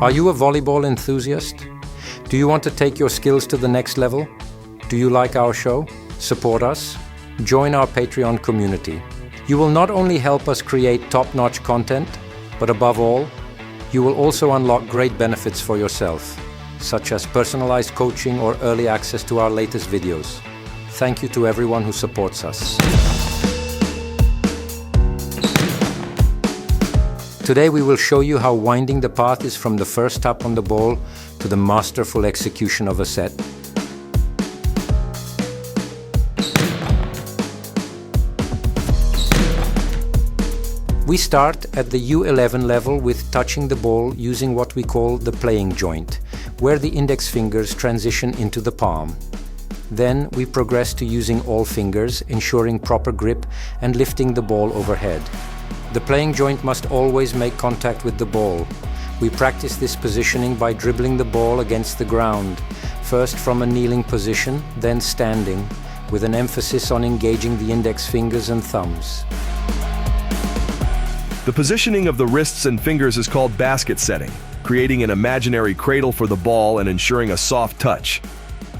Are you a volleyball enthusiast? Do you want to take your skills to the next level? Do you like our show? Support us? Join our Patreon community. You will not only help us create top-notch content, but above all, you will also unlock great benefits for yourself, such as personalized coaching or early access to our latest videos. Thank you to everyone who supports us. Today we will show you how winding the path is from the first tap on the ball to the masterful execution of a set. We start at the U11 level with touching the ball using what we call the playing joint, where the index fingers transition into the palm. Then we progress to using all fingers, ensuring proper grip and lifting the ball overhead. The playing joint must always make contact with the ball. We practice this positioning by dribbling the ball against the ground, first from a kneeling position, then standing, with an emphasis on engaging the index fingers and thumbs. The positioning of the wrists and fingers is called basket setting, creating an imaginary cradle for the ball and ensuring a soft touch.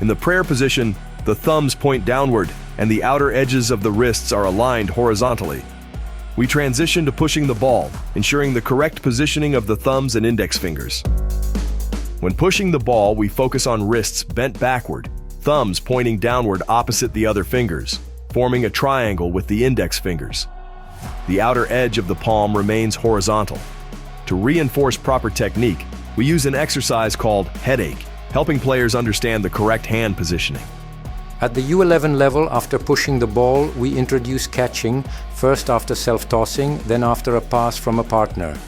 In the prayer position, the thumbs point downward and the outer edges of the wrists are aligned horizontally. We transition to pushing the ball, ensuring the correct positioning of the thumbs and index fingers. When pushing the ball, we focus on wrists bent backward, thumbs pointing downward opposite the other fingers, forming a triangle with the index fingers. The outer edge of the palm remains horizontal. To reinforce proper technique, we use an exercise called headache, helping players understand the correct hand positioning. At the U11 level, after pushing the ball, we introduce catching, first after self-tossing, then after a pass from a partner.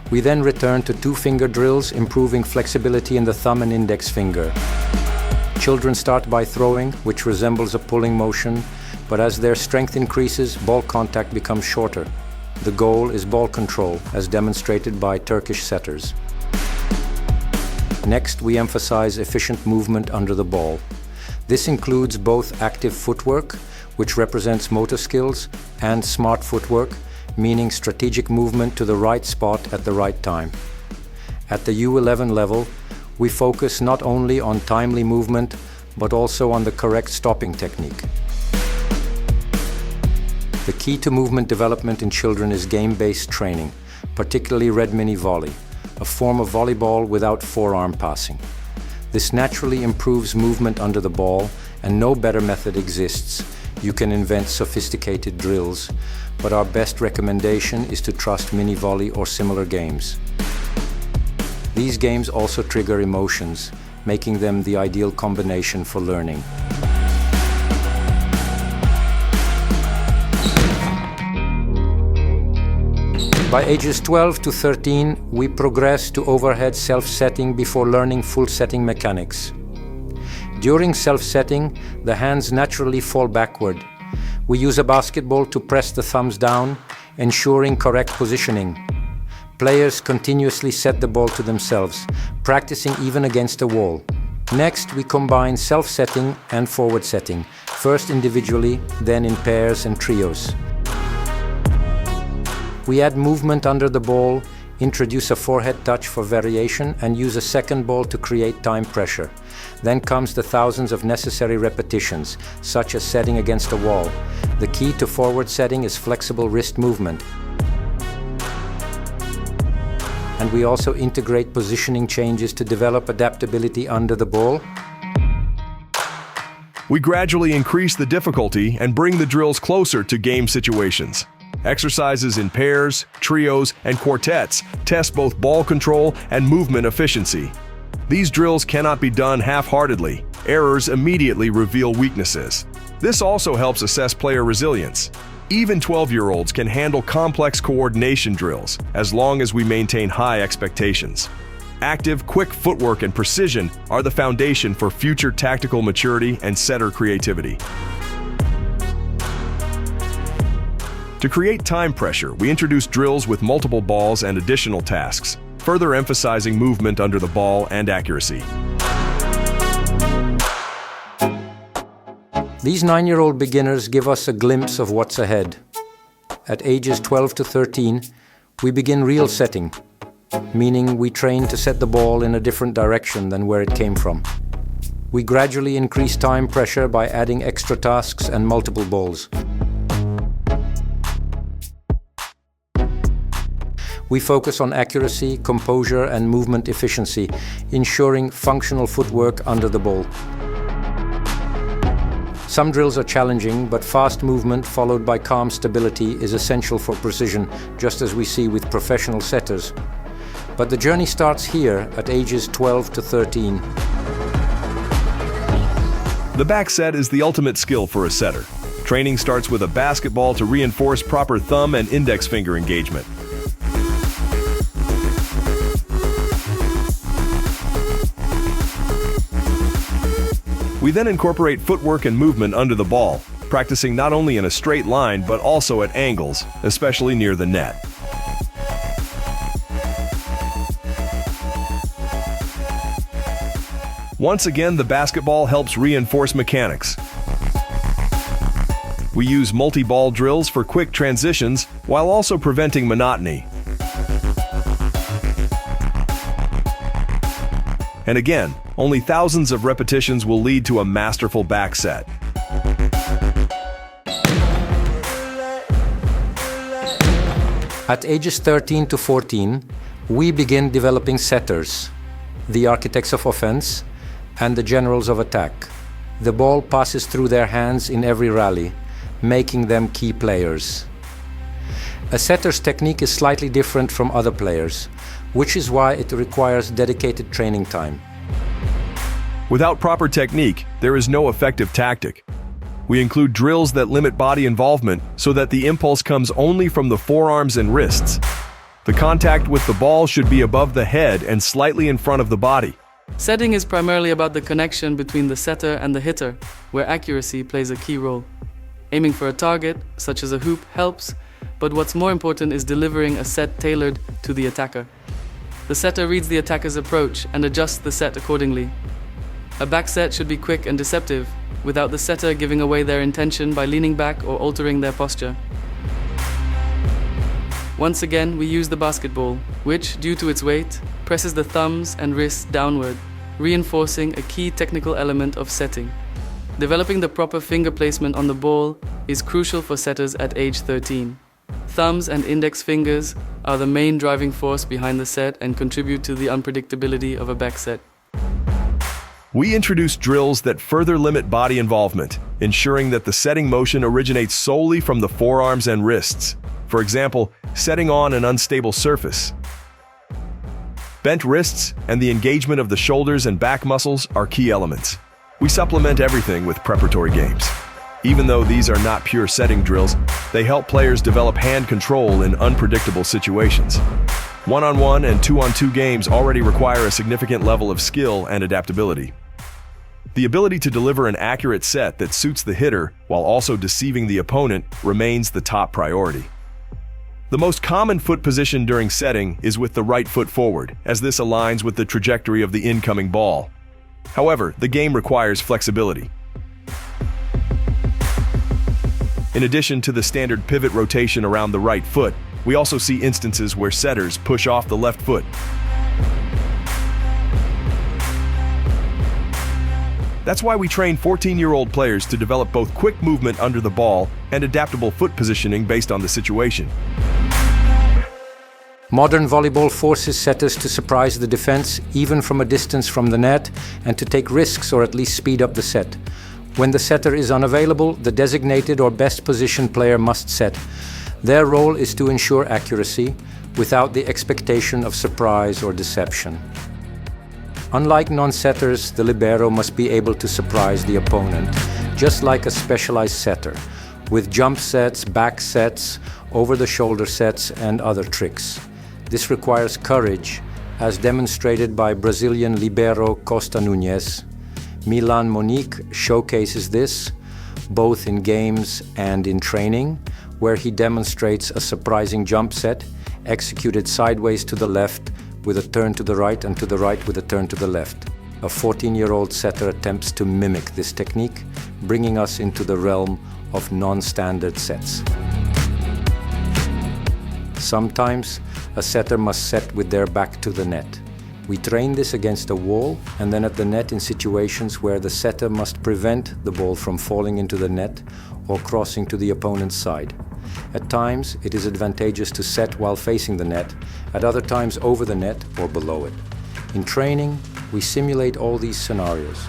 We then return to two-finger drills, improving flexibility in the thumb and index finger. Children start by throwing, which resembles a pulling motion, but as their strength increases, ball contact becomes shorter. The goal is ball control, as demonstrated by Turkish setters. Next, we emphasize efficient movement under the ball. This includes both active footwork, which represents motor skills, and smart footwork, meaning strategic movement to the right spot at the right time. At the U11 level, we focus not only on timely movement, but also on the correct stopping technique. The key to movement development in children is game-based training, particularly red mini-volley, a form of volleyball without forearm passing. This naturally improves movement under the ball, and no better method exists. You can invent sophisticated drills, but our best recommendation is to trust mini-volley or similar games. These games also trigger emotions, making them the ideal combination for learning. By ages 12 to 13, we progress to overhead self-setting before learning full setting mechanics. During self-setting, the hands naturally fall backward. We use a basketball to press the thumbs down, ensuring correct positioning. Players continuously set the ball to themselves, practicing even against a wall. Next, we combine self-setting and forward setting, first individually, then in pairs and trios. We add movement under the ball, introduce a forehead touch for variation, and use a second ball to create time pressure. Then comes the thousands of necessary repetitions, such as setting against a wall. The key to forward setting is flexible wrist movement. And we also integrate positioning changes to develop adaptability under the ball. We gradually increase the difficulty and bring the drills closer to game situations. Exercises in pairs, trios, and quartets test both ball control and movement efficiency. These drills cannot be done half-heartedly. Errors immediately reveal weaknesses. This also helps assess player resilience. Even 12-year-olds can handle complex coordination drills as long as we maintain high expectations. Active, quick footwork and precision are the foundation for future tactical maturity and setter creativity. To create time pressure, we introduce drills with multiple balls and additional tasks, further emphasizing movement under the ball and accuracy. These 9-year-old beginners give us a glimpse of what's ahead. At ages 12 to 13, we begin real setting, meaning we train to set the ball in a different direction than where it came from. We gradually increase time pressure by adding extra tasks and multiple balls. We focus on accuracy, composure, and movement efficiency, ensuring functional footwork under the ball. Some drills are challenging, but fast movement followed by calm stability is essential for precision, just as we see with professional setters. But the journey starts here at ages 12 to 13. The back set is the ultimate skill for a setter. Training starts with a basketball to reinforce proper thumb and index finger engagement. We then incorporate footwork and movement under the ball, practicing not only in a straight line but also at angles, especially near the net. Once again, the basketball helps reinforce mechanics. We use multi-ball drills for quick transitions while also preventing monotony. And again, only thousands of repetitions will lead to a masterful back set. At ages 13 to 14, we begin developing setters, the architects of offense, and the generals of attack. The ball passes through their hands in every rally, making them key players. A setter's technique is slightly different from other players, which is why it requires dedicated training time. Without proper technique, there is no effective tactic. We include drills that limit body involvement so that the impulse comes only from the forearms and wrists. The contact with the ball should be above the head and slightly in front of the body. Setting is primarily about the connection between the setter and the hitter, where accuracy plays a key role. Aiming for a target, such as a hoop, helps, but what's more important is delivering a set tailored to the attacker. The setter reads the attacker's approach and adjusts the set accordingly. A back set should be quick and deceptive, without the setter giving away their intention by leaning back or altering their posture. Once again, we use the basketball, which, due to its weight, presses the thumbs and wrists downward, reinforcing a key technical element of setting. Developing the proper finger placement on the ball is crucial for setters at age 13. Thumbs and index fingers are the main driving force behind the set and contribute to the unpredictability of a back set. We introduce drills that further limit body involvement, ensuring that the setting motion originates solely from the forearms and wrists. For example, setting on an unstable surface. Bent wrists and the engagement of the shoulders and back muscles are key elements. We supplement everything with preparatory games. Even though these are not pure setting drills, they help players develop hand control in unpredictable situations. One-on-one and two-on-two games already require a significant level of skill and adaptability. The ability to deliver an accurate set that suits the hitter while also deceiving the opponent remains the top priority. The most common foot position during setting is with the right foot forward, as this aligns with the trajectory of the incoming ball. However, the game requires flexibility. In addition to the standard pivot rotation around the right foot, we also see instances where setters push off the left foot. That's why we train 14-year-old players to develop both quick movement under the ball and adaptable foot positioning based on the situation. Modern volleyball forces setters to surprise the defense, even from a distance from the net, and to take risks or at least speed up the set. When the setter is unavailable, the designated or best positioned player must set. Their role is to ensure accuracy, without the expectation of surprise or deception. Unlike non-setters, the libero must be able to surprise the opponent, just like a specialized setter, with jump sets, back sets, over-the-shoulder sets, and other tricks. This requires courage, as demonstrated by Brazilian libero Costa Nunes. Milan Monique showcases this, both in games and in training, where he demonstrates a surprising jump set, executed sideways to the left, with a turn to the right and to the right with a turn to the left. A 14-year-old setter attempts to mimic this technique, bringing us into the realm of non-standard sets. Sometimes, a setter must set with their back to the net. We train this against a wall and then at the net in situations where the setter must prevent the ball from falling into the net or crossing to the opponent's side. At times, it is advantageous to set while facing the net, at other times over the net or below it. In training, we simulate all these scenarios.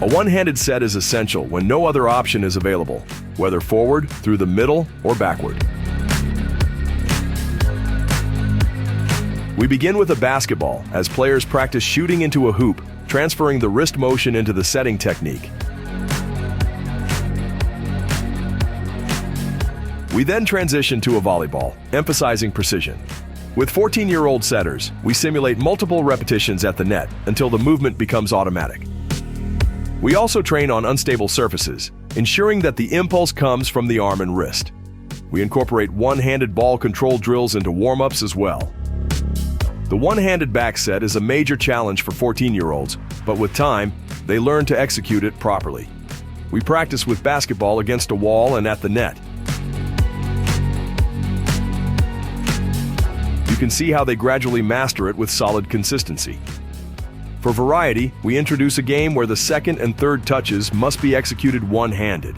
A one-handed set is essential when no other option is available, whether forward, through the middle, or backward. We begin with a basketball as players practice shooting into a hoop, transferring the wrist motion into the setting technique. We then transition to a volleyball, emphasizing precision. With 14-year-old setters, we simulate multiple repetitions at the net until the movement becomes automatic. We also train on unstable surfaces, ensuring that the impulse comes from the arm and wrist. We incorporate one-handed ball control drills into warm-ups as well. The one-handed back set is a major challenge for 14-year-olds, but with time, they learn to execute it properly. We practice with basketball against a wall and at the net. You can see how they gradually master it with solid consistency. For variety, we introduce a game where the second and third touches must be executed one-handed.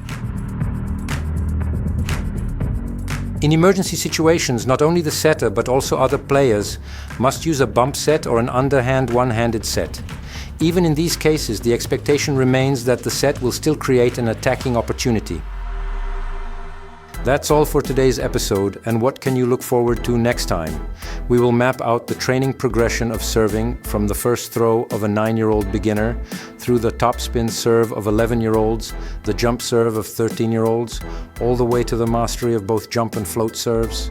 In emergency situations, not only the setter but also other players must use a bump set or an underhand one-handed set. Even in these cases, the expectation remains that the set will still create an attacking opportunity. That's all for today's episode, and what can you look forward to next time? We will map out the training progression of serving from the first throw of a 9-year-old beginner through the topspin serve of 11-year-olds, the jump serve of 13-year-olds, all the way to the mastery of both jump and float serves.